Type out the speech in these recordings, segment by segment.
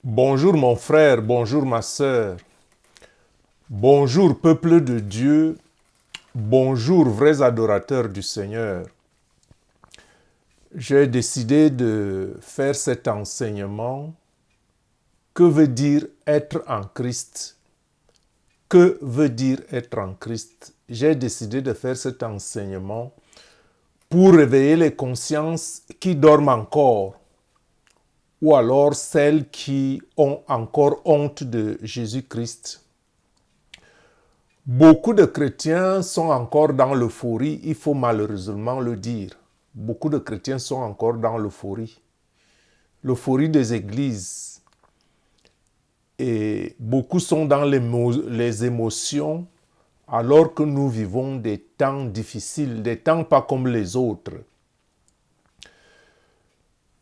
Bonjour mon frère, bonjour ma sœur, bonjour peuple de Dieu, bonjour vrais adorateurs du Seigneur. J'ai décidé de faire cet enseignement. Que veut dire être en Christ? Que veut dire être en Christ? J'ai décidé de faire cet enseignement pour réveiller les consciences qui dorment encore, ou alors celles qui ont encore honte de Jésus-Christ. Beaucoup de chrétiens sont encore dans l'euphorie, il faut malheureusement le dire. Beaucoup de chrétiens sont encore dans l'euphorie. L'euphorie des églises. Et beaucoup sont dans les émotions alors que nous vivons des temps difficiles, des temps pas comme les autres.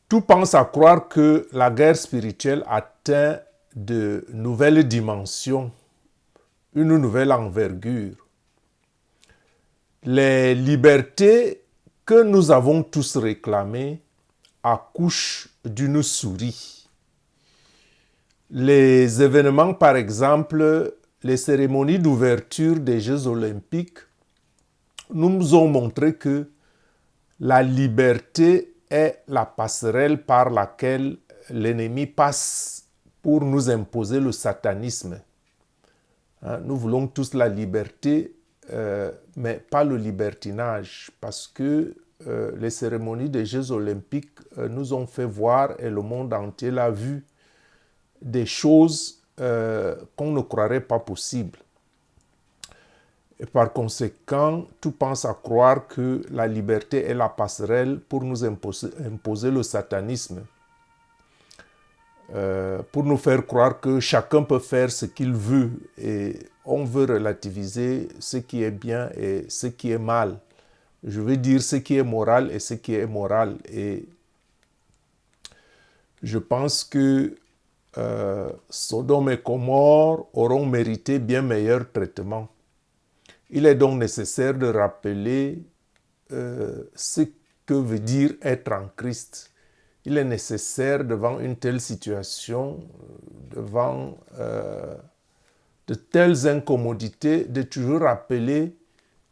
Tout pense à croire que la guerre spirituelle atteint de nouvelles dimensions, une nouvelle envergure. Les libertés que nous avons tous réclamées accouchent d'une souris. Les événements, par exemple, les cérémonies d'ouverture des Jeux olympiques, nous ont montré que la liberté est la passerelle par laquelle l'ennemi passe pour nous imposer le satanisme. Nous voulons tous la liberté, mais pas le libertinage, parce que les cérémonies des Jeux olympiques nous ont fait voir, et le monde entier l'a vu, des choses qu'on ne croirait pas possibles. Et par conséquent, tout pense à croire que la liberté est la passerelle pour nous imposer le satanisme. Pour nous faire croire que chacun peut faire ce qu'il veut et on veut relativiser ce qui est bien et ce qui est mal. Je veux dire ce qui est moral et ce qui est immoral. Et je pense que Sodome et Gomorrhe auront mérité bien meilleur traitement. Il est donc nécessaire de rappeler ce que veut dire être en Christ. Il est nécessaire devant une telle situation, devant de telles incommodités, de toujours rappeler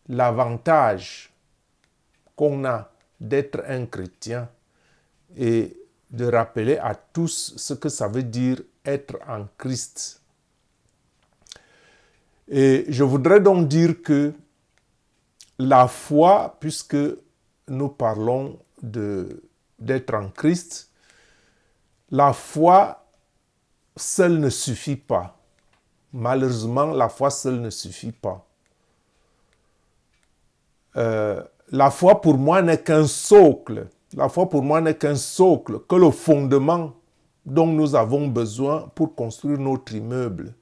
l'avantage qu'on a d'être un chrétien et de rappeler à tous ce que ça veut dire être en Christ. Et je voudrais donc dire que la foi, puisque nous parlons d'être en Christ, la foi seule ne suffit pas. Malheureusement, la foi seule ne suffit pas. La foi pour moi n'est qu'un socle. La foi pour moi n'est qu'un socle, que le fondement dont nous avons besoin pour construire notre immeuble.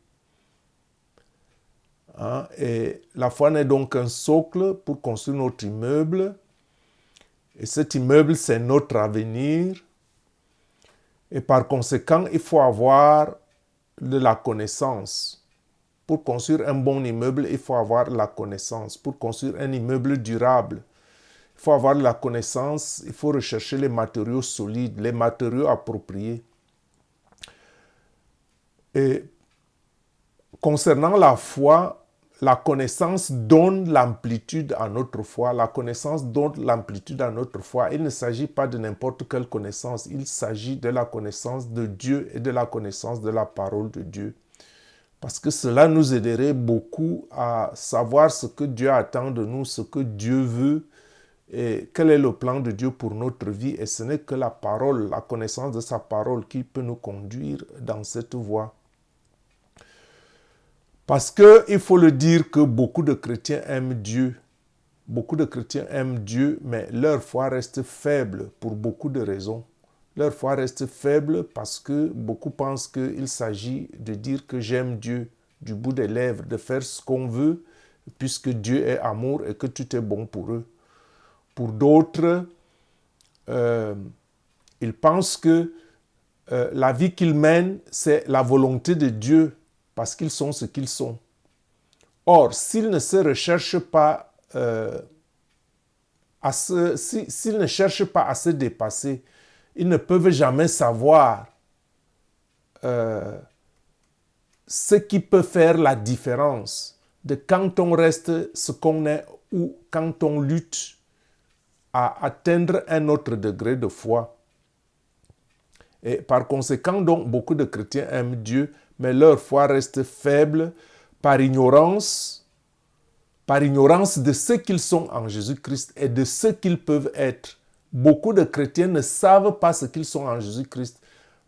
Et la foi n'est donc qu'un socle pour construire notre immeuble. Et cet immeuble, c'est notre avenir. Et par conséquent, il faut avoir de la connaissance. Pour construire un bon immeuble, il faut avoir de la connaissance. Pour construire un immeuble durable, il faut avoir de la connaissance, il faut rechercher les matériaux solides, les matériaux appropriés. Et concernant la foi, la connaissance donne l'amplitude à notre foi. La connaissance donne l'amplitude à notre foi. Il ne s'agit pas de n'importe quelle connaissance. Il s'agit de la connaissance de Dieu et de la connaissance de la parole de Dieu. Parce que cela nous aiderait beaucoup à savoir ce que Dieu attend de nous, ce que Dieu veut et quel est le plan de Dieu pour notre vie. Et ce n'est que la parole, la connaissance de sa parole qui peut nous conduire dans cette voie. Parce qu'il faut le dire que beaucoup de chrétiens aiment Dieu. Beaucoup de chrétiens aiment Dieu, mais leur foi reste faible pour beaucoup de raisons. Leur foi reste faible parce que beaucoup pensent qu'il s'agit de dire que j'aime Dieu du bout des lèvres, de faire ce qu'on veut, puisque Dieu est amour et que tout est bon pour eux. Pour d'autres, ils pensent que la vie qu'ils mènent, c'est la volonté de Dieu, parce qu'ils sont ce qu'ils sont. Or, s'ils ne se recherchent pas, s'ils ne cherchent pas à se dépasser, ils ne peuvent jamais savoir ce qui peut faire la différence de quand on reste ce qu'on est ou quand on lutte à atteindre un autre degré de foi. Et par conséquent, donc, beaucoup de chrétiens aiment Dieu, mais leur foi reste faible par ignorance de ce qu'ils sont en Jésus-Christ et de ce qu'ils peuvent être. Beaucoup de chrétiens ne savent pas ce qu'ils sont en Jésus-Christ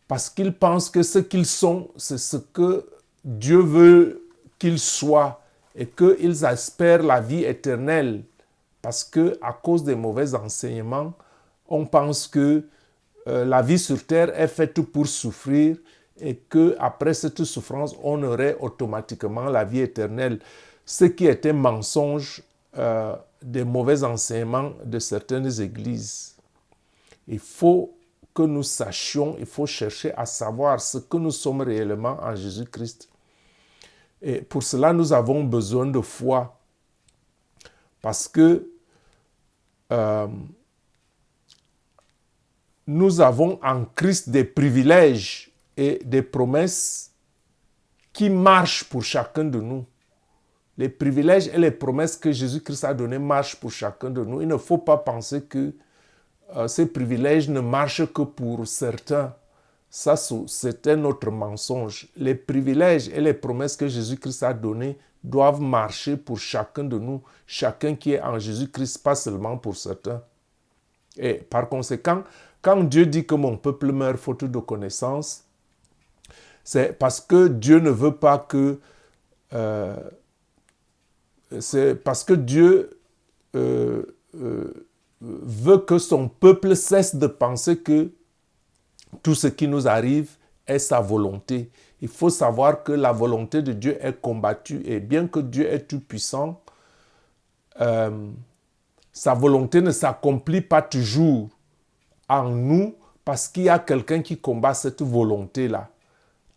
parce qu'ils pensent que ce qu'ils sont, c'est ce que Dieu veut qu'ils soient et qu'ils espèrent la vie éternelle. Parce qu'à cause des mauvais enseignements, on pense que la vie sur terre est faite pour souffrir et qu'après cette souffrance, on aurait automatiquement la vie éternelle. Ce qui était mensonge des mauvais enseignements de certaines églises. Il faut que nous sachions, il faut chercher à savoir ce que nous sommes réellement en Jésus-Christ. Et pour cela, nous avons besoin de foi. Parce que nous avons en Christ des privilèges et des promesses qui marchent pour chacun de nous. Les privilèges et les promesses que Jésus-Christ a donnés marchent pour chacun de nous. Il ne faut pas penser que ces privilèges ne marchent que pour certains. Ça, c'est un autre mensonge. Les privilèges et les promesses que Jésus-Christ a donnés doivent marcher pour chacun de nous, chacun qui est en Jésus-Christ, pas seulement pour certains. Et par conséquent, quand Dieu dit que mon peuple meurt faute de connaissance, c'est parce que Dieu ne veut pas que... c'est parce que Dieu veut que son peuple cesse de penser que tout ce qui nous arrive est sa volonté. Il faut savoir que la volonté de Dieu est combattue et bien que Dieu est tout-puissant, sa volonté ne s'accomplit pas toujours en nous parce qu'il y a quelqu'un qui combat cette volonté-là.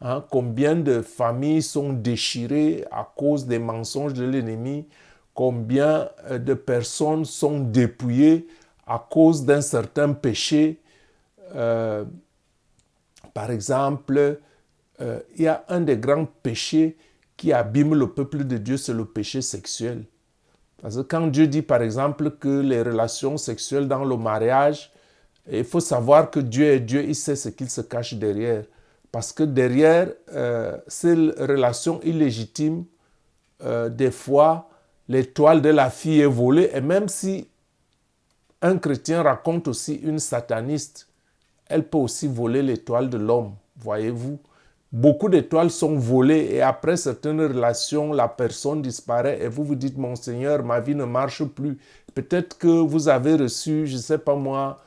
Hein? Combien de familles sont déchirées à cause des mensonges de l'ennemi? Combien de personnes sont dépouillées à cause d'un certain péché? Par exemple, il y a un des grands péchés qui abîme le peuple de Dieu, c'est le péché sexuel. Parce que quand Dieu dit par exemple que les relations sexuelles dans le mariage, il faut savoir que Dieu est Dieu, il sait ce qu'il se cache derrière. Parce que derrière ces relations illégitimes, des fois, l'étoile de la fille est volée. Et même si un chrétien raconte aussi une sataniste, elle peut aussi voler l'étoile de l'homme, voyez-vous. Beaucoup d'étoiles sont volées et après certaines relations, la personne disparaît et vous vous dites, mon Seigneur, ma vie ne marche plus. Peut-être que vous avez reçu, je ne sais pas moi,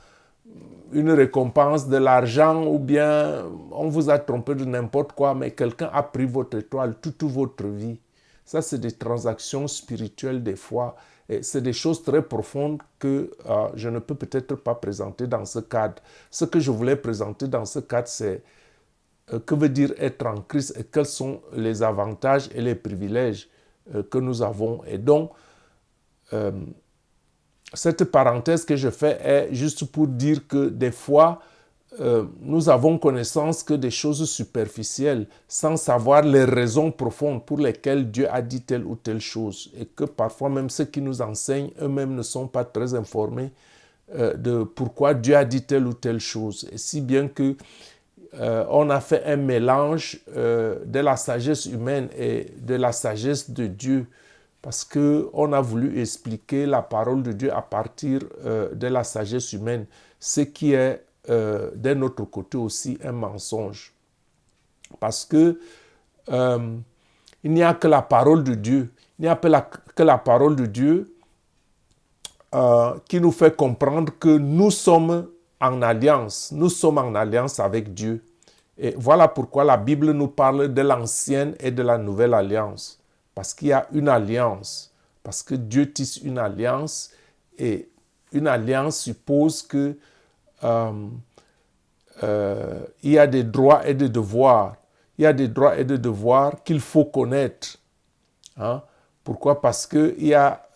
une récompense, de l'argent ou bien on vous a trompé de n'importe quoi, mais quelqu'un a pris votre étoile toute votre vie. Ça, c'est des transactions spirituelles des fois. Et c'est des choses très profondes que je ne peux peut-être pas présenter dans ce cadre. Ce que je voulais présenter dans ce cadre, c'est que veut dire être en Christ et quels sont les avantages et les privilèges que nous avons. Et donc, cette parenthèse que je fais est juste pour dire que des fois, nous avons connaissance que des choses superficielles sans savoir les raisons profondes pour lesquelles Dieu a dit telle ou telle chose et que parfois même ceux qui nous enseignent eux-mêmes ne sont pas très informés de pourquoi Dieu a dit telle ou telle chose. Et si bien que on a fait un mélange de la sagesse humaine et de la sagesse de Dieu parce qu'on a voulu expliquer la parole de Dieu à partir de la sagesse humaine, ce qui est d'un autre côté aussi un mensonge. Parce que il n'y a que la parole de Dieu, il n'y a que la parole de Dieu qui nous fait comprendre que nous sommes en alliance avec Dieu. Et voilà pourquoi la Bible nous parle de l'ancienne et de la nouvelle alliance. Parce qu'il y a une alliance, parce que Dieu tisse une alliance et une alliance suppose que il y a des droits et des devoirs. Il y a des droits et des devoirs qu'il faut connaître. Hein? Pourquoi? Parce qu'il y a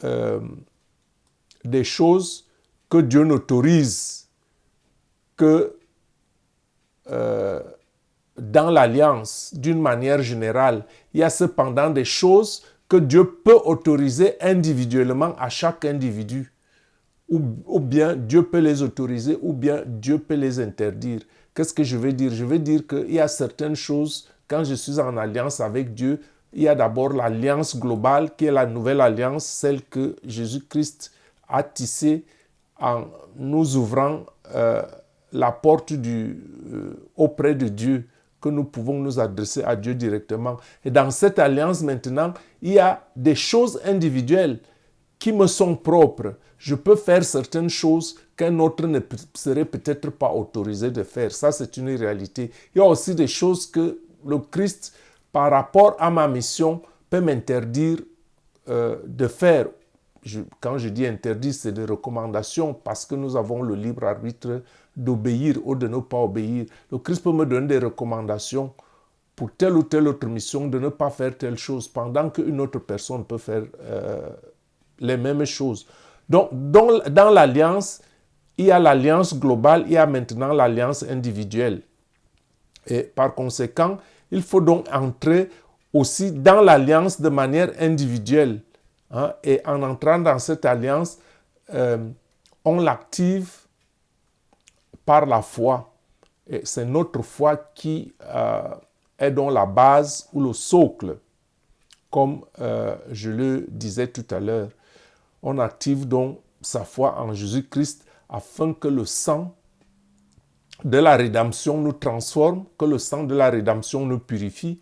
des choses que Dieu n'autorise que dans l'alliance, d'une manière générale, il y a cependant des choses que Dieu peut autoriser individuellement à chaque individu. Ou bien Dieu peut les autoriser, ou bien Dieu peut les interdire. Qu'est-ce que je veux dire? Je veux dire qu'il y a certaines choses, quand je suis en alliance avec Dieu, il y a d'abord l'alliance globale, qui est la nouvelle alliance, celle que Jésus-Christ a tissée en nous ouvrant la porte auprès de Dieu, que nous pouvons nous adresser à Dieu directement. Et dans cette alliance maintenant, il y a des choses individuelles qui me sont propres. Je peux faire certaines choses qu'un autre ne serait peut-être pas autorisé de faire. Ça, c'est une réalité. Il y a aussi des choses que le Christ, par rapport à ma mission, peut m'interdire de faire. Quand je dis interdit, c'est des recommandations parce que nous avons le libre arbitre d'obéir ou de ne pas obéir. Le Christ peut me donner des recommandations pour telle ou telle autre mission, de ne pas faire telle chose, pendant qu'une autre personne peut faire les mêmes choses. Donc, dans l'alliance, il y a l'alliance globale, il y a maintenant l'alliance individuelle. Et par conséquent, il faut donc entrer aussi dans l'alliance de manière individuelle. Hein, et en entrant dans cette alliance, on l'active par la foi. Et c'est notre foi qui est donc la base ou le socle, comme je le disais tout à l'heure. On active donc sa foi en Jésus-Christ afin que le sang de la rédemption nous transforme, que le sang de la rédemption nous purifie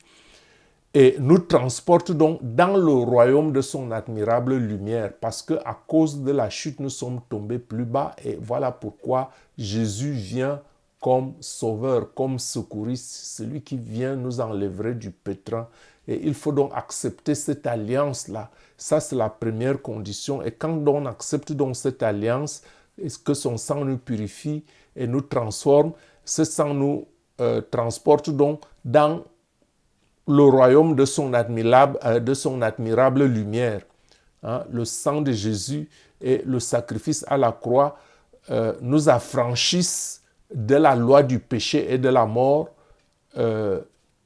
et nous transporte donc dans le royaume de son admirable lumière, parce qu'à cause de la chute, nous sommes tombés plus bas et voilà pourquoi Jésus vient comme sauveur, comme secouriste, celui qui vient nous enlèverait du pétrin. Et il faut donc accepter cette alliance-là. Ça, c'est la première condition. Et quand on accepte donc cette alliance, que son sang nous purifie et nous transforme, ce sang nous transporte donc dans le royaume de son admirable lumière. Hein, le sang de Jésus et le sacrifice à la croix nous affranchissent de la loi du péché et de la mort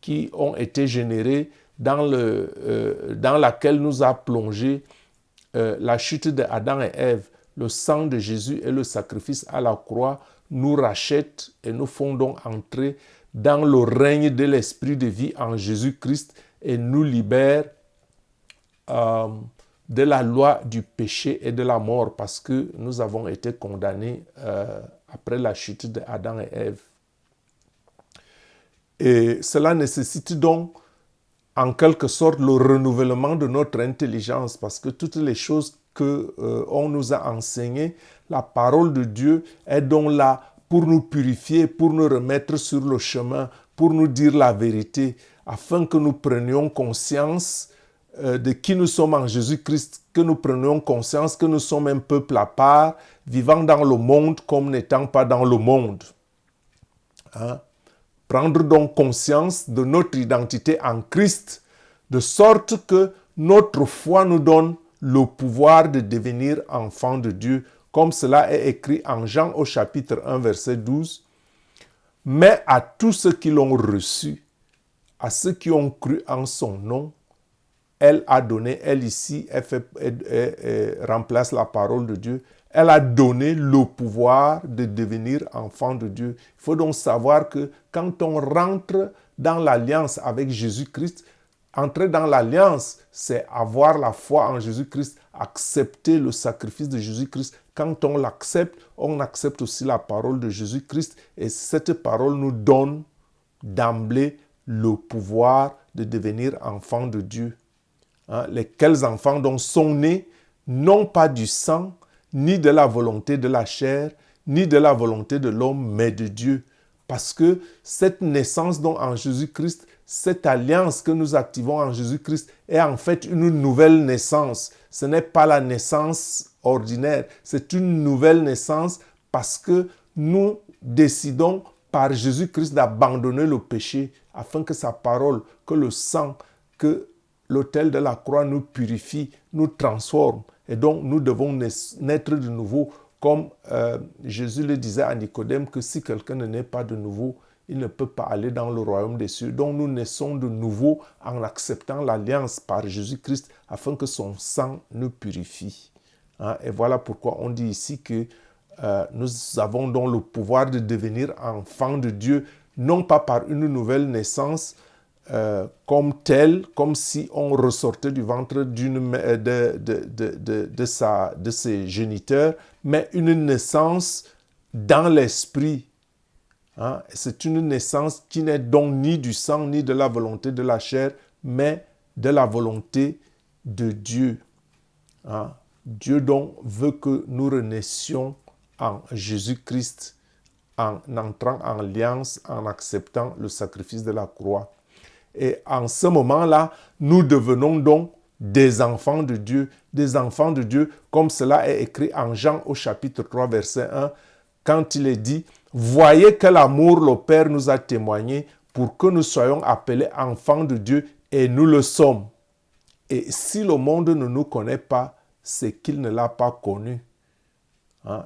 qui ont été générées dans laquelle nous a plongé la chute d'Adam et Ève. Le sang de Jésus et le sacrifice à la croix nous rachètent et nous font donc entrer dans le règne de l'esprit de vie en Jésus-Christ et nous libèrent de la loi du péché et de la mort parce que nous avons été condamnés après la chute d'Adam et Ève. Et cela nécessite donc en quelque sorte le renouvellement de notre intelligence parce que toutes les choses qu'on nous a enseignées, la parole de Dieu est donc là pour nous purifier, pour nous remettre sur le chemin, pour nous dire la vérité, afin que nous prenions conscience de qui nous sommes en Jésus-Christ, que nous prenions conscience que nous sommes un peuple à part, vivant dans le monde comme n'étant pas dans le monde. Hein? Prendre donc conscience de notre identité en Christ, de sorte que notre foi nous donne le pouvoir de devenir enfants de Dieu, comme cela est écrit en Jean au chapitre 1, verset 12. Mais à tous ceux qui l'ont reçu, à ceux qui ont cru en son nom, elle a donné, elle ici, elle remplace la parole de Dieu, elle a donné le pouvoir de devenir enfant de Dieu. Il faut donc savoir que quand on rentre dans l'alliance avec Jésus-Christ, entrer dans l'alliance, c'est avoir la foi en Jésus-Christ, accepter le sacrifice de Jésus-Christ. Quand on accepte aussi la parole de Jésus-Christ et cette parole nous donne d'emblée le pouvoir de devenir enfant de Dieu. Hein, lesquels enfants donc sont nés non pas du sang, ni de la volonté de la chair, ni de la volonté de l'homme, mais de Dieu. Parce que cette naissance donc en Jésus-Christ, cette alliance que nous activons en Jésus-Christ est en fait une nouvelle naissance. Ce n'est pas la naissance ordinaire, c'est une nouvelle naissance parce que nous décidons par Jésus-Christ d'abandonner le péché afin que sa parole, que le sang, que l'autel de la croix nous purifie, nous transforme. Et donc, nous devons naître de nouveau, comme Jésus le disait à Nicodème, que si quelqu'un ne naît pas de nouveau, il ne peut pas aller dans le royaume des cieux. Donc nous naissons de nouveau en acceptant l'alliance par Jésus-Christ afin que son sang nous purifie. Et voilà pourquoi on dit ici que nous avons donc le pouvoir de devenir enfants de Dieu, non pas par une nouvelle naissance comme telle, comme si on ressortait du ventre de ses géniteurs, mais une naissance dans l'esprit. C'est une naissance qui n'est donc ni du sang, ni de la volonté de la chair, mais de la volonté de Dieu. Dieu donc veut que nous renaissions en Jésus-Christ, en entrant en alliance, en acceptant le sacrifice de la croix. Et en ce moment-là, nous devenons donc des enfants de Dieu, comme cela est écrit en Jean au chapitre 3, verset 1, quand il est dit « Voyez quel amour le Père nous a témoigné pour que nous soyons appelés enfants de Dieu, et nous le sommes. Et si le monde ne nous connaît pas, c'est qu'il ne l'a pas connu. »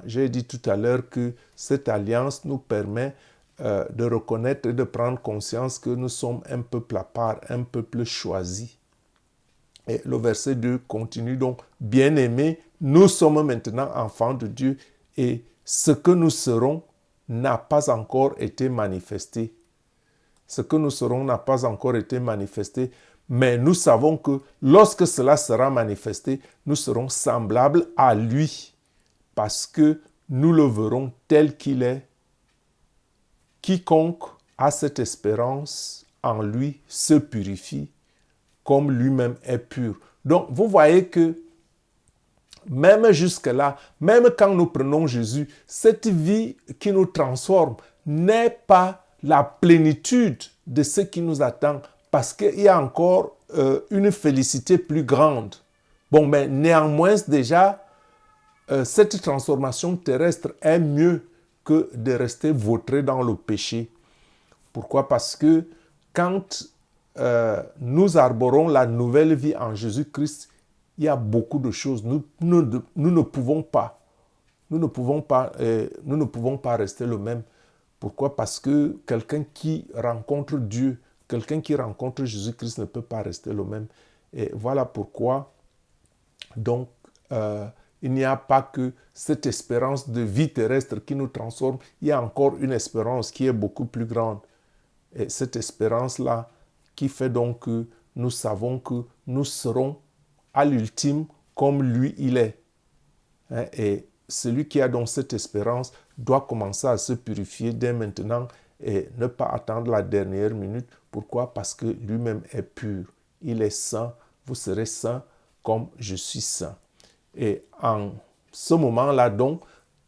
J'ai dit tout à l'heure que cette alliance nous permet de reconnaître et de prendre conscience que nous sommes un peuple à part, un peuple choisi. Et le verset 2 continue donc, « Bien-aimés, nous sommes maintenant enfants de Dieu et ce que nous serons n'a pas encore été manifesté. » Ce que nous serons n'a pas encore été manifesté, mais nous savons que lorsque cela sera manifesté, nous serons semblables à lui, parce que nous le verrons tel qu'il est. Quiconque a cette espérance en lui se purifie comme lui-même est pur. Donc, vous voyez que même jusque-là, même quand nous prenons Jésus, cette vie qui nous transforme n'est pas la plénitude de ce qui nous attend, parce qu'il y a encore une félicité plus grande. Bon, mais néanmoins, déjà, cette transformation terrestre est mieux que de rester vautré dans le péché. Pourquoi? Parce que quand nous arborons la nouvelle vie en Jésus-Christ, il y a beaucoup de choses. Nous ne pouvons pas rester le même. Pourquoi? Parce que quelqu'un qui rencontre Dieu, quelqu'un qui rencontre Jésus-Christ ne peut pas rester le même. Et voilà pourquoi, donc, il n'y a pas que cette espérance de vie terrestre qui nous transforme, il y a encore une espérance qui est beaucoup plus grande. Et cette espérance-là qui fait donc que nous savons que nous serons à l'ultime comme lui il est. Et celui qui a donc cette espérance doit commencer à se purifier dès maintenant et ne pas attendre la dernière minute. Pourquoi? Parce que lui-même est pur. Il est saint. Vous serez saint comme je suis saint. Et en ce moment-là donc,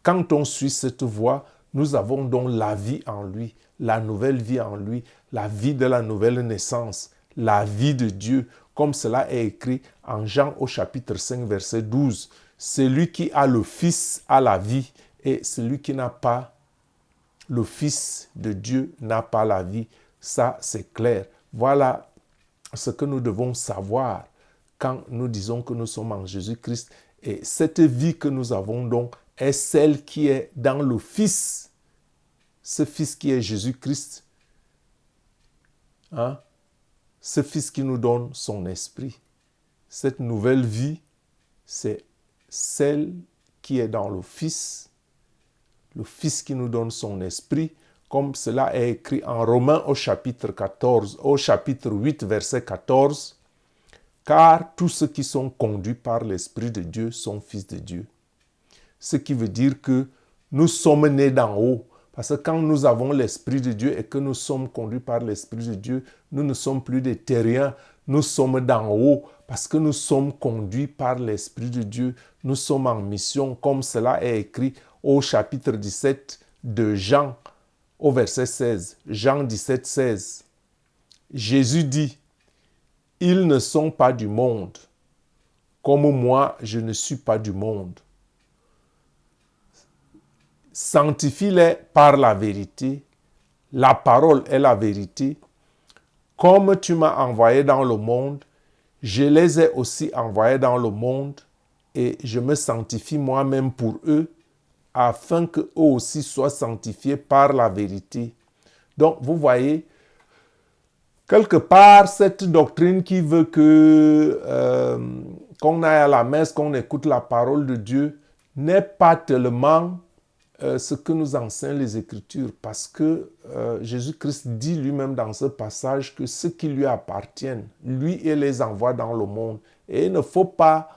quand on suit cette voie, nous avons donc la vie en lui, la nouvelle vie en lui, la vie de la nouvelle naissance, la vie de Dieu, comme cela est écrit en Jean au chapitre 5, verset 12. Celui qui a le Fils a la vie, et celui qui n'a pas le Fils de Dieu n'a pas la vie. Ça, c'est clair. Voilà ce que nous devons savoir quand nous disons que nous sommes en Jésus-Christ. Et cette vie que nous avons donc est celle qui est dans le Fils. Ce Fils qui est Jésus-Christ. Ce Fils qui nous donne son esprit. Cette nouvelle vie, c'est celle qui est dans le Fils qui nous donne son esprit, comme cela est écrit en Romains au chapitre 8, verset 14. Car tous ceux qui sont conduits par l'Esprit de Dieu sont fils de Dieu. Ce qui veut dire que nous sommes nés d'en haut. Parce que quand nous avons l'Esprit de Dieu et que nous sommes conduits par l'Esprit de Dieu, nous ne sommes plus des terriens, nous sommes d'en haut. Parce que nous sommes conduits par l'Esprit de Dieu, nous sommes en mission, comme cela est écrit au chapitre 17 de Jean, au verset 16. Jean 17, 16. Jésus dit, « Ils ne sont pas du monde, comme moi je ne suis pas du monde. Sanctifie-les par la vérité. La parole est la vérité. Comme tu m'as envoyé dans le monde, je les ai aussi envoyés dans le monde et je me sanctifie moi-même pour eux, afin qu'eux aussi soient sanctifiés par la vérité. Donc, vous voyez, quelque part, cette doctrine qui veut que qu'on aille à la messe, qu'on écoute la parole de Dieu, n'est pas tellement ce que nous enseignent les Écritures, parce que Jésus-Christ dit lui-même dans ce passage que ceux qui lui appartiennent, lui, il les envoie dans le monde. Et il ne faut pas,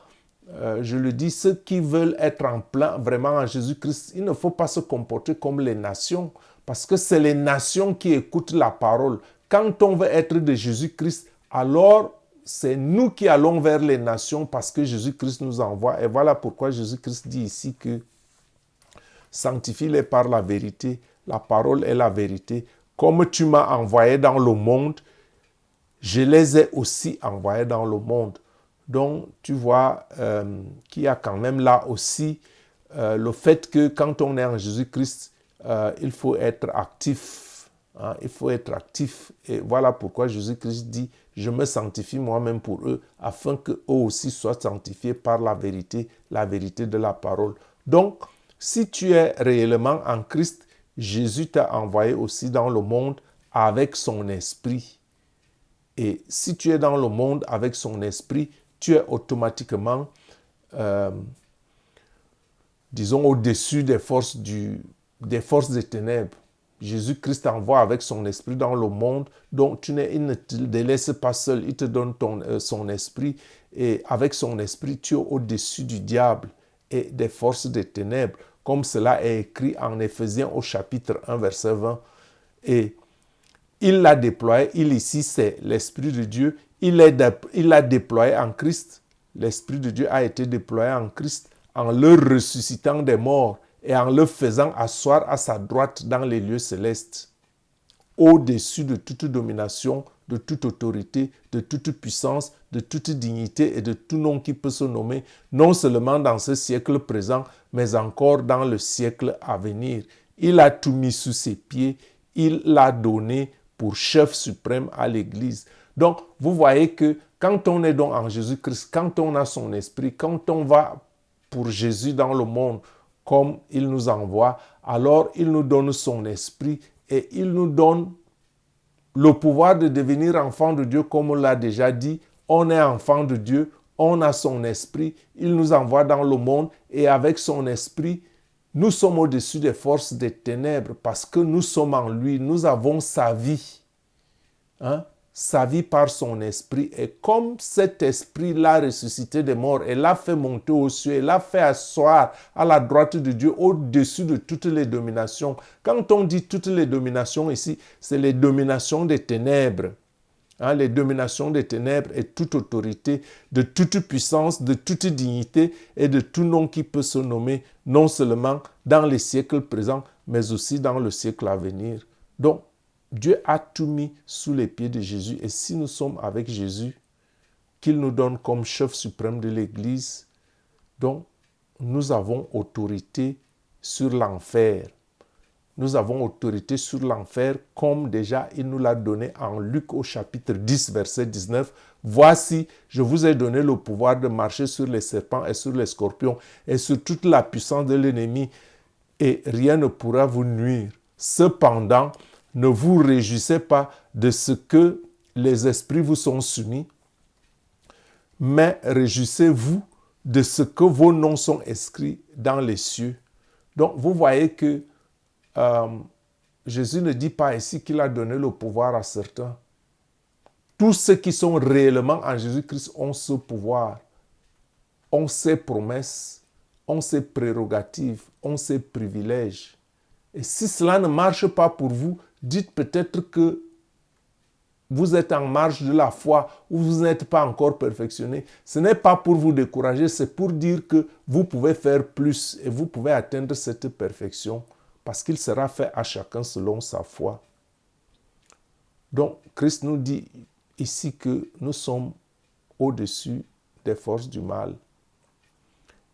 je le dis, ceux qui veulent être en plein vraiment en Jésus-Christ, il ne faut pas se comporter comme les nations, parce que c'est les nations qui écoutent la parole. Quand on veut être de Jésus-Christ, alors c'est nous qui allons vers les nations parce que Jésus-Christ nous envoie. Et voilà pourquoi Jésus-Christ dit ici que sanctifie-les par la vérité. La parole est la vérité. Comme tu m'as envoyé dans le monde, je les ai aussi envoyés dans le monde. Donc, tu vois qu'il y a quand même là aussi le fait que quand on est en Jésus-Christ, il faut être actif. Hein, il faut être actif. Et voilà pourquoi Jésus-Christ dit, je me sanctifie moi-même pour eux, afin qu'eux aussi soient sanctifiés par la vérité de la parole. Donc, si tu es réellement en Christ, Jésus t'a envoyé aussi dans le monde avec son esprit. Et si tu es dans le monde avec son esprit, tu es automatiquement, disons, au-dessus des forces des ténèbres. Jésus-Christ t'envoie avec son esprit dans le monde, donc il ne te délaisse pas seul, il te donne son esprit, et avec son esprit, tu es au-dessus du diable et des forces des ténèbres, comme cela est écrit en Éphésiens au chapitre 1, verset 20. Et il l'a déployé, ici c'est l'Esprit de Dieu, il l'a déployé en Christ. L'Esprit de Dieu a été déployé en Christ en le ressuscitant des morts et en le faisant asseoir à sa droite dans les lieux célestes, au-dessus de toute domination, de toute autorité, de toute puissance, de toute dignité et de tout nom qui peut se nommer, non seulement dans ce siècle présent, mais encore dans le siècle à venir. Il a tout mis sous ses pieds, il l'a donné pour chef suprême à l'Église. Donc, vous voyez que quand on est donc en Jésus-Christ, quand on a son esprit, quand on va pour Jésus dans le monde, comme il nous envoie, alors il nous donne son esprit et il nous donne le pouvoir de devenir enfant de Dieu, comme on l'a déjà dit. On est enfant de Dieu, on a son esprit, il nous envoie dans le monde et avec son esprit, nous sommes au-dessus des forces des ténèbres parce que nous sommes en lui, nous avons sa vie. Hein? Sa vie par son esprit. Et comme cet esprit l'a ressuscité des morts et l'a fait monter aux cieux et l'a fait asseoir à la droite de Dieu au-dessus de toutes les dominations. Quand on dit toutes les dominations ici, c'est les dominations des ténèbres. Hein, les dominations des ténèbres et toute autorité, de toute puissance, de toute dignité et de tout nom qui peut se nommer, non seulement dans les siècles présents, mais aussi dans le siècle à venir. Donc, Dieu a tout mis sous les pieds de Jésus. Et si nous sommes avec Jésus, qu'il nous donne comme chef suprême de l'Église, donc nous avons autorité sur l'enfer. Nous avons autorité sur l'enfer comme déjà il nous l'a donné en Luc au chapitre 10, verset 19. Voici, je vous ai donné le pouvoir de marcher sur les serpents et sur les scorpions et sur toute la puissance de l'ennemi et rien ne pourra vous nuire. Cependant, ne vous réjouissez pas de ce que les esprits vous sont soumis, mais réjouissez-vous de ce que vos noms sont inscrits dans les cieux. Donc, vous voyez que Jésus ne dit pas ici qu'il a donné le pouvoir à certains. Tous ceux qui sont réellement en Jésus-Christ ont ce pouvoir, ont ses promesses, ont ses prérogatives, ont ses privilèges. Et si cela ne marche pas pour vous, dites peut-être que vous êtes en marge de la foi ou vous n'êtes pas encore perfectionné. Ce n'est pas pour vous décourager, c'est pour dire que vous pouvez faire plus et vous pouvez atteindre cette perfection parce qu'il sera fait à chacun selon sa foi. Donc, Christ nous dit ici que nous sommes au-dessus des forces du mal.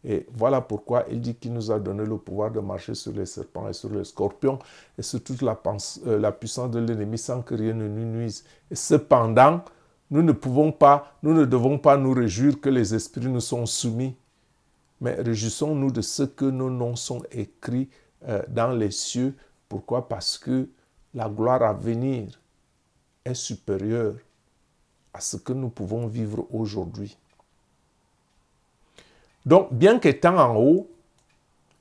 Et voilà pourquoi il dit qu'il nous a donné le pouvoir de marcher sur les serpents et sur les scorpions et sur toute la puissance de l'ennemi sans que rien ne nous nuise. Et cependant, nous ne devons pas nous réjouir que les esprits nous sont soumis, mais réjouissons-nous de ce que nos noms sont écrits dans les cieux. Pourquoi? Parce que la gloire à venir est supérieure à ce que nous pouvons vivre aujourd'hui. Donc, bien qu'étant en haut,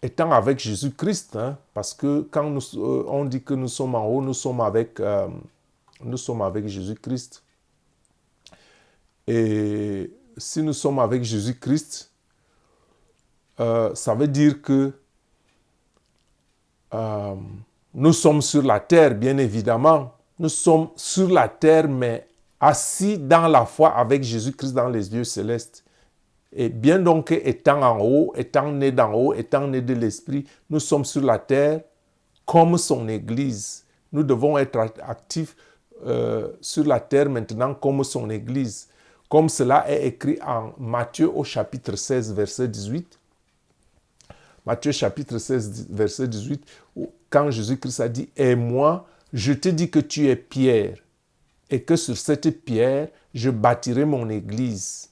étant avec Jésus-Christ, parce que quand on dit que nous sommes en haut, nous sommes avec Jésus-Christ. Et si nous sommes avec Jésus-Christ, ça veut dire que nous sommes sur la terre, bien évidemment. Nous sommes sur la terre, mais assis dans la foi avec Jésus-Christ dans les lieux célestes. Et bien donc, étant en haut, étant né d'en haut, étant né de l'Esprit, nous sommes sur la terre comme son Église. Nous devons être actifs sur la terre maintenant comme son Église. Comme cela est écrit en Matthieu au chapitre 16, verset 18. Matthieu chapitre 16, verset 18, quand Jésus-Christ a dit « Et moi, je te dis que tu es Pierre, et que sur cette pierre, je bâtirai mon Église. »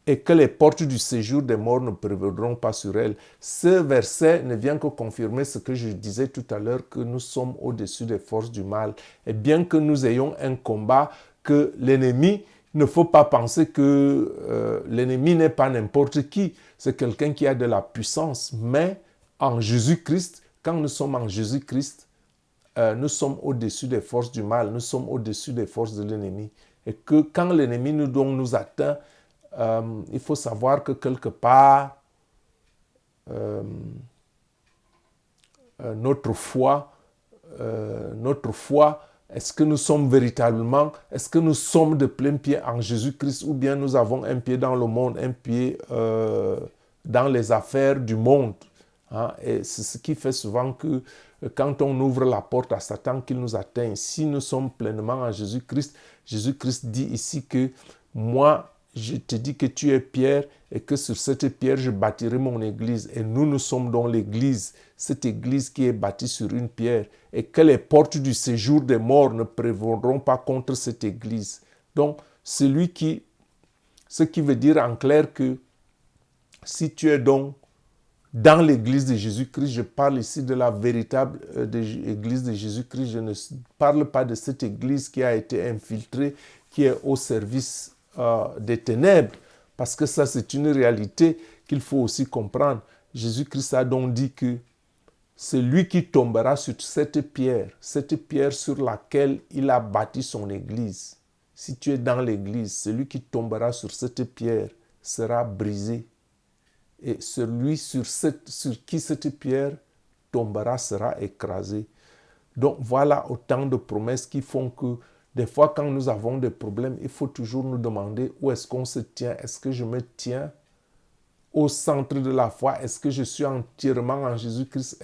Et que les portes du séjour des morts ne prévaudront pas sur elle. Ce verset ne vient que confirmer ce que je disais tout à l'heure, que nous sommes au-dessus des forces du mal. Et bien que nous ayons un combat, que l'ennemi, il ne faut pas penser que l'ennemi n'est pas n'importe qui. C'est quelqu'un qui a de la puissance. Mais en Jésus-Christ, quand nous sommes en Jésus-Christ, nous sommes au-dessus des forces du mal. Nous sommes au-dessus des forces de l'ennemi. Et que quand l'ennemi nous atteint, il faut savoir que quelque part, notre foi, est-ce que nous sommes véritablement, est-ce que nous sommes de plein pied en Jésus-Christ ou bien nous avons un pied dans le monde, un pied dans les affaires du monde, hein? Et c'est ce qui fait souvent que quand on ouvre la porte à Satan, qu'il nous atteint. Si nous sommes pleinement en Jésus-Christ, Jésus-Christ dit ici que moi, je te dis que tu es Pierre et que sur cette pierre, je bâtirai mon église. Et nous sommes dans l'église, cette église qui est bâtie sur une pierre. Et que les portes du séjour des morts ne prévaudront pas contre cette église. Donc, ce qui veut dire en clair que si tu es donc dans l'église de Jésus-Christ, je parle ici de la véritable église de Jésus-Christ. Je ne parle pas de cette église qui a été infiltrée, qui est au service des ténèbres, parce que ça c'est une réalité qu'il faut aussi comprendre. Jésus-Christ a donc dit que c'est lui qui tombera sur cette pierre sur laquelle il a bâti son église. Si tu es dans l'église, celui qui tombera sur cette pierre sera brisé. Et celui sur qui cette pierre tombera sera écrasé. Donc voilà autant de promesses qui font que des fois, quand nous avons des problèmes, il faut toujours nous demander où est-ce qu'on se tient. Est-ce que je me tiens au centre de la foi? Est-ce que je suis entièrement en Jésus-Christ?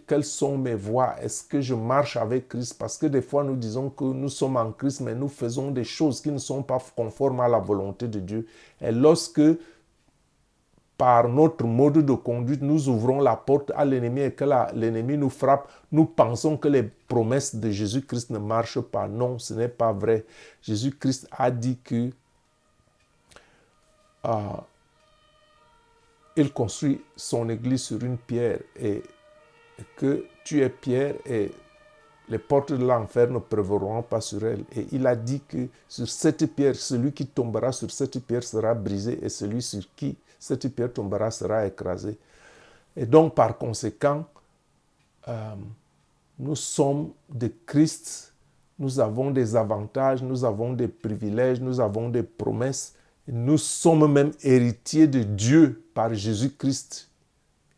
Quelles sont mes voies? Est-ce que je marche avec Christ? Parce que des fois, nous disons que nous sommes en Christ, mais nous faisons des choses qui ne sont pas conformes à la volonté de Dieu. Et lorsque par notre mode de conduite, nous ouvrons la porte à l'ennemi et que l'ennemi nous frappe, nous pensons que les promesses de Jésus-Christ ne marchent pas. Non, ce n'est pas vrai. Jésus-Christ a dit que il construit son église sur une pierre et que tu es pierre et les portes de l'enfer ne prévaudront pas sur elle. Et il a dit que sur cette pierre, celui qui tombera sur cette pierre sera brisé et celui sur qui cette pierre tombera sera écrasé. Et donc, par conséquent, nous sommes de Christ, nous avons des avantages, nous avons des privilèges, nous avons des promesses. Nous sommes même héritiers de Dieu par Jésus-Christ,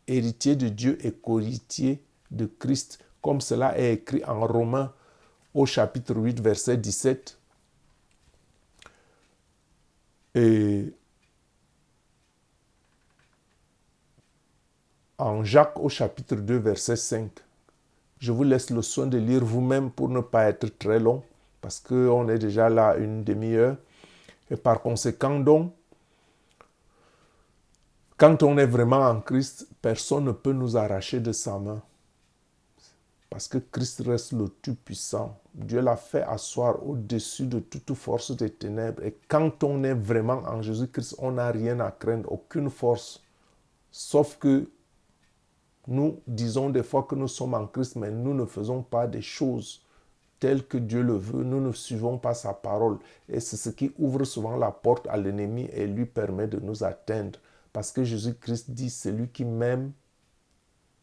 héritiers de Dieu et co-héritiers de Christ, comme cela est écrit en Romains au chapitre 8, verset 17. Et en Jacques au chapitre 2, verset 5. Je vous laisse le soin de lire vous-même pour ne pas être très long, parce qu'on est déjà là une demi-heure. Et par conséquent, donc, quand on est vraiment en Christ, personne ne peut nous arracher de sa main. Parce que Christ reste le Tout-Puissant. Dieu l'a fait asseoir au-dessus de toute force des ténèbres. Et quand on est vraiment en Jésus-Christ, on n'a rien à craindre, aucune force. Sauf que Nous disons des fois que nous sommes en Christ, mais nous ne faisons pas des choses telles que Dieu le veut. Nous ne suivons pas sa parole. Et c'est ce qui ouvre souvent la porte à l'ennemi et lui permet de nous atteindre. Parce que Jésus-Christ dit, celui qui m'aime,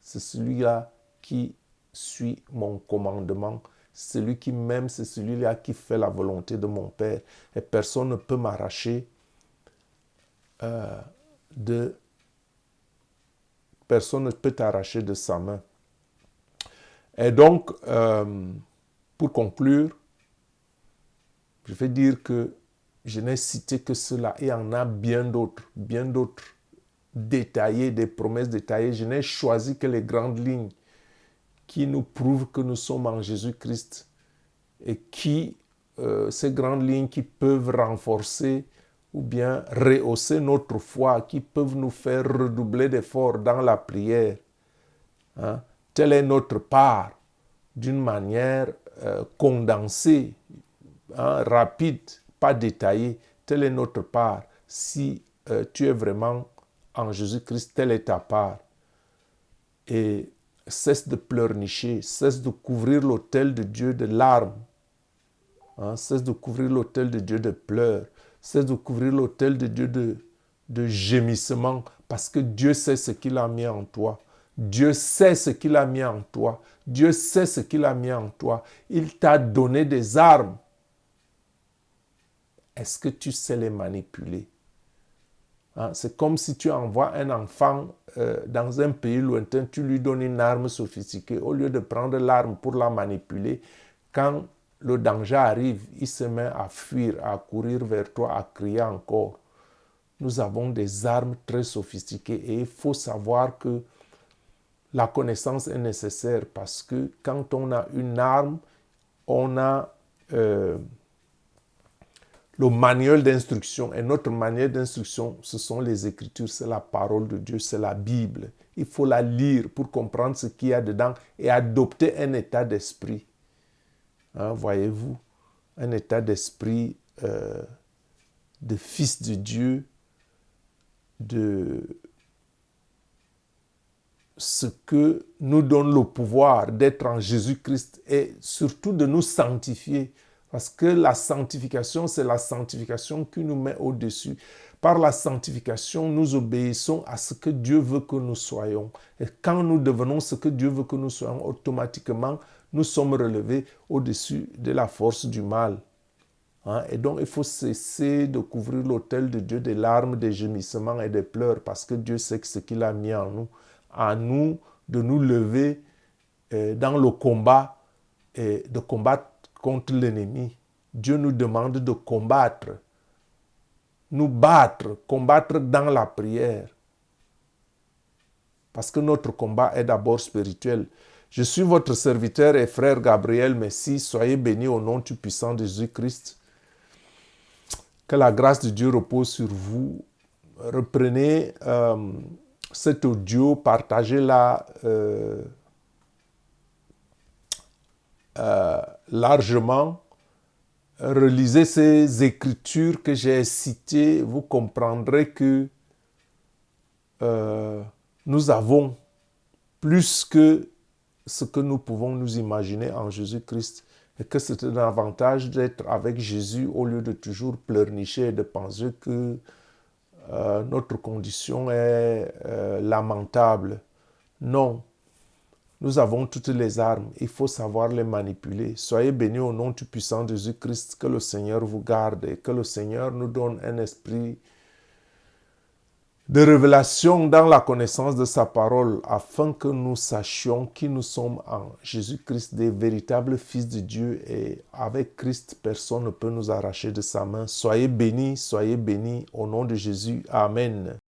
c'est celui-là qui suit mon commandement. Celui qui m'aime, c'est celui-là qui fait la volonté de mon Père. Et personne ne peut m'arracher personne ne peut t'arracher de sa main. Et donc, pour conclure, je vais dire que je n'ai cité que cela. Et il y en a bien d'autres détaillés, des promesses détaillées. Je n'ai choisi que les grandes lignes qui nous prouvent que nous sommes en Jésus-Christ et ces grandes lignes qui peuvent renforcer ou bien rehausser notre foi, qui peuvent nous faire redoubler d'efforts dans la prière. Hein? Telle est notre part, d'une manière condensée, rapide, pas détaillée. Telle est notre part. Si tu es vraiment en Jésus-Christ, telle est ta part. Et cesse de pleurnicher, cesse de couvrir l'autel de Dieu de larmes. Cesse de couvrir l'autel de Dieu de pleurs. Cesse de couvrir l'autel de Dieu de gémissements, parce que Dieu sait ce qu'il a mis en toi. Dieu sait ce qu'il a mis en toi. Dieu sait ce qu'il a mis en toi. Il t'a donné des armes. Est-ce que tu sais les manipuler? C'est comme si tu envoies un enfant dans un pays lointain, tu lui donnes une arme sophistiquée. Au lieu de prendre l'arme pour la manipuler, quand le danger arrive, il se met à fuir, à courir vers toi, à crier encore. Nous avons des armes très sophistiquées et il faut savoir que la connaissance est nécessaire parce que quand on a une arme, on a le manuel d'instruction. Et notre manuel d'instruction, ce sont les Écritures, c'est la parole de Dieu, c'est la Bible. Il faut la lire pour comprendre ce qu'il y a dedans et adopter un état d'esprit. Voyez-vous, un état d'esprit de fils de Dieu, de ce que nous donne le pouvoir d'être en Jésus-Christ et surtout de nous sanctifier. Parce que la sanctification, c'est la sanctification qui nous met au-dessus. Par la sanctification, nous obéissons à ce que Dieu veut que nous soyons. Et quand nous devenons ce que Dieu veut que nous soyons, automatiquement, nous sommes relevés au-dessus de la force du mal. Et donc, il faut cesser de couvrir l'autel de Dieu des larmes, des gémissements et des pleurs parce que Dieu sait ce qu'il a mis en nous. À nous de nous lever dans le combat et de combattre contre l'ennemi. Dieu nous demande de combattre, nous battre, combattre dans la prière. Parce que notre combat est d'abord spirituel. Je suis votre serviteur et frère Gabriel Messi. Soyez bénis au nom du puissant de Jésus-Christ. Que la grâce de Dieu repose sur vous. Reprenez cet audio, partagez-la largement. Relisez ces écritures que j'ai citées. Vous comprendrez que nous avons plus que ce que nous pouvons nous imaginer en Jésus-Christ et que c'est un avantage d'être avec Jésus au lieu de toujours pleurnicher et de penser que notre condition est lamentable. Non, nous avons toutes les armes, il faut savoir les manipuler. Soyez bénis au nom du puissant de Jésus-Christ, que le Seigneur vous garde et que le Seigneur nous donne un esprit de révélation dans la connaissance de sa parole, afin que nous sachions qui nous sommes en Jésus-Christ, des véritables fils de Dieu, et avec Christ, personne ne peut nous arracher de sa main. Soyez bénis au nom de Jésus. Amen.